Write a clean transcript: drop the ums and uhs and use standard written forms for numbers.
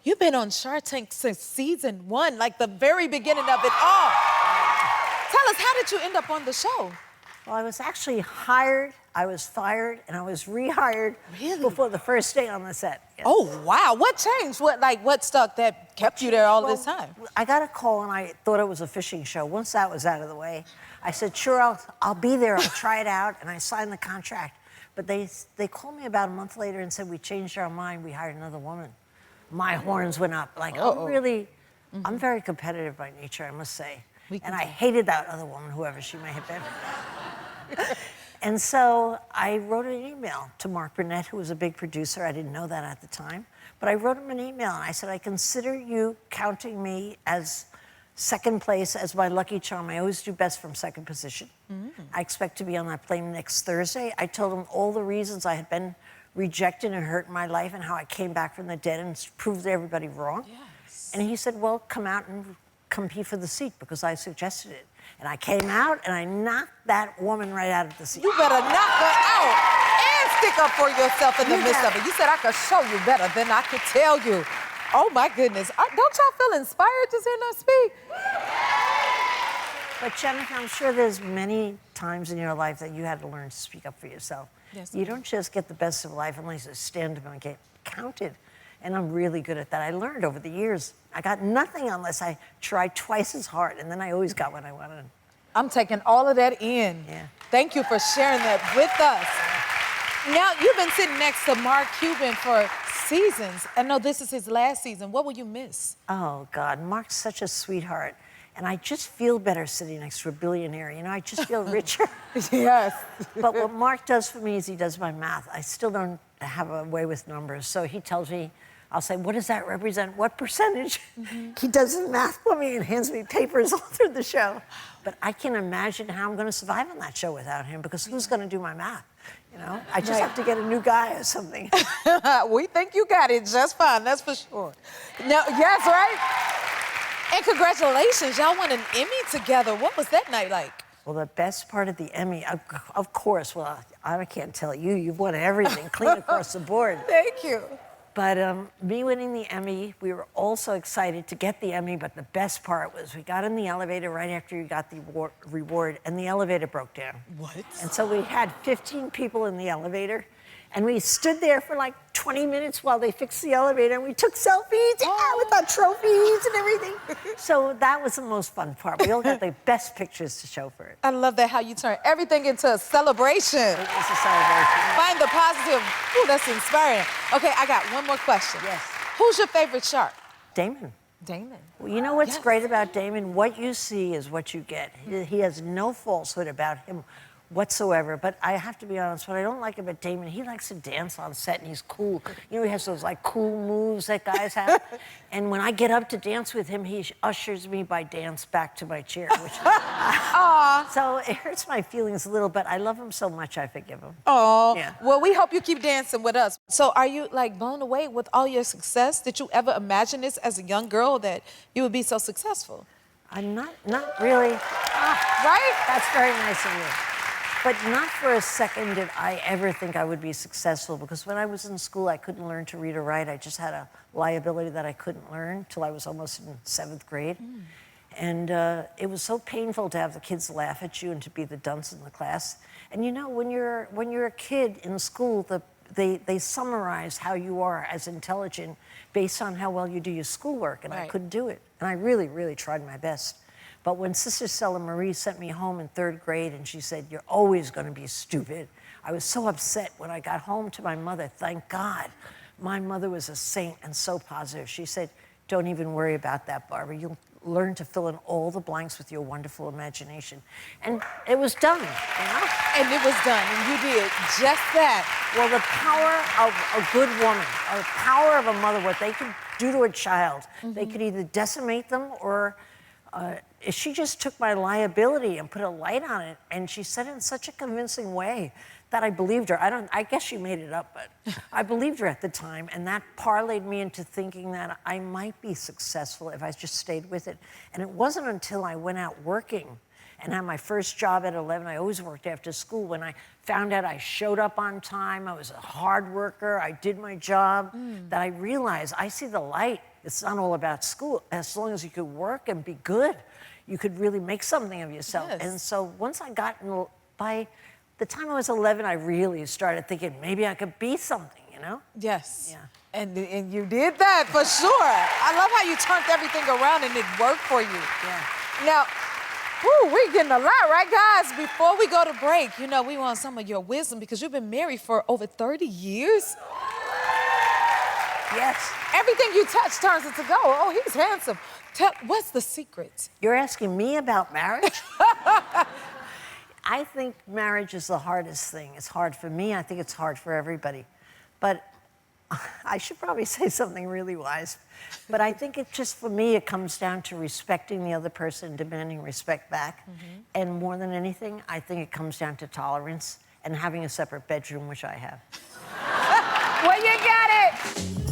You've been on Shark Tank since season 1, like the very beginning of it all. Tell us, how did you end up on the show? Well, I was actually hired, I was fired, and I was rehired Really? before the first day on the set. Yes. Oh, wow. What changed? What stuck that kept you there all this time? I got a call, and I thought it was a fishing show. Once that was out of the way, I said, sure, I'll be there. I'll try it out, and I signed the contract. But they called me about a month later and said, we changed our mind. We hired another woman. My horns went up. Like, I'm very competitive by nature, I must say. And I hated that other woman, whoever she may have been. And so I wrote an email to Mark Burnett, who was a big producer. I didn't know that at the time. But I wrote him an email, and I said, I consider you counting me as second place, as my lucky charm. I always do best from second position. I expect to be on that plane next Thursday. I told him all the reasons I had been rejected and hurt in my life and how I came back from the dead and proved everybody wrong. Yes. And he said, well, come out and compete for the seat, because I suggested it. And I came out and I knocked that woman right out of the seat. You better knock her out and stick up for yourself in the midst of it. You said I could show you better than I could tell you. Oh my goodness. Don't y'all feel inspired just hearing her speak? But Jennifer, I'm sure there's many times in your life that you had to learn to speak up for yourself. Yes, you don't just get the best of life unless you stand up and get counted. And I'm really good at that. I learned over the years. I got nothing unless I tried twice as hard, and then I always got what I wanted. I'm taking all of that in. Yeah. Thank you for sharing that with us. Now, you've been sitting next to Mark Cuban for seasons. I know this is his last season. What will you miss? Oh, God, Mark's such a sweetheart. And I just feel better sitting next to a billionaire. You know, I just feel richer. Yes. But what Mark does for me is he does my math. I still don't have a way with numbers. So he tells me, I'll say, what does that represent? What percentage? He does the math for me and hands me papers all through the show. But I can imagine how I'm going to survive on that show without him, because who's going to do my math? You know, I just have to get a new guy or something. We think you got it just fine, that's for sure. No, yes, right? And congratulations, y'all won an Emmy together. What was that night like? Well, the best part of the Emmy, of course, well, I can't tell you, you've won everything, clean across the board. Thank you. But me winning the Emmy, we were all so excited to get the Emmy, but the best part was we got in the elevator right after you got the reward, and the elevator broke down. What? And so we had 15 people in the elevator, and we stood there for like 20 minutes while they fixed the elevator, and we took selfies with our trophies and everything. So that was the most fun part. We all got the best pictures to show for it. I love that, how you turn everything into a celebration. It was a celebration. Find the positive. Ooh, that's inspiring. Okay, I got one more question. Yes. Who's your favorite shark? Damon. Damon. Well, you know what's great about Damon? What you see is what you get. He has no falsehood about him whatsoever. But I have to be honest, what I don't like about Damon, he likes to dance on set and he's cool. You know, he has those like cool moves that guys have. And when I get up to dance with him, he ushers me by dance back to my chair. Which, so it hurts my feelings a little, but I love him so much, I forgive him. Oh, yeah. Well, we hope you keep dancing with us. So are you like blown away with all your success? Did you ever imagine this as a young girl, that you would be so successful? I'm not really. Right? That's very nice of you. But not for a second did I ever think I would be successful, because when I was in school, I couldn't learn to read or write. I just had a liability that I couldn't learn till I was almost in 7th grade. And it was so painful to have the kids laugh at you and to be the dunce in the class. And you know, when you're a kid in school, they summarize how you are as intelligent based on how well you do your schoolwork, and I couldn't do it. And I really, really tried my best. But when Sister Stella Marie sent me home in 3rd grade and she said, you're always going to be stupid, I was so upset when I got home to my mother. Thank God. My mother was a saint and so positive. She said, don't even worry about that, Barbara. You'll learn to fill in all the blanks with your wonderful imagination. And it was done, you know? And it was done, and you did just that. Well, the power of a good woman, or the power of a mother, what they can do to a child, they could either decimate them or she just took my liability and put a light on it, and she said it in such a convincing way that I believed her. I guess she made it up, but I believed her at the time, and that parlayed me into thinking that I might be successful if I just stayed with it. And it wasn't until I went out working and had my first job at 11, I always worked after school, when I found out I showed up on time, I was a hard worker, I did my job, that I realized I see the light. It's not all about school. As long as you could work and be good, you could really make something of yourself. Yes. And so once I got by the time I was 11, I really started thinking maybe I could be something, you know? Yes. Yeah. And you did that for sure. I love how you turned everything around and it worked for you. Yeah. Now, we're getting a lot, right, guys? Before we go to break, you know, we want some of your wisdom because you've been married for over 30 years. Yes. Everything you touch turns into gold. Oh, he's handsome. What's the secret? You're asking me about marriage? I think marriage is the hardest thing. It's hard for me. I think it's hard for everybody. But I should probably say something really wise. But I think it just, for me, it comes down to respecting the other person, demanding respect back. Mm-hmm. And more than anything, I think it comes down to tolerance and having a separate bedroom, which I have. Well, you got it.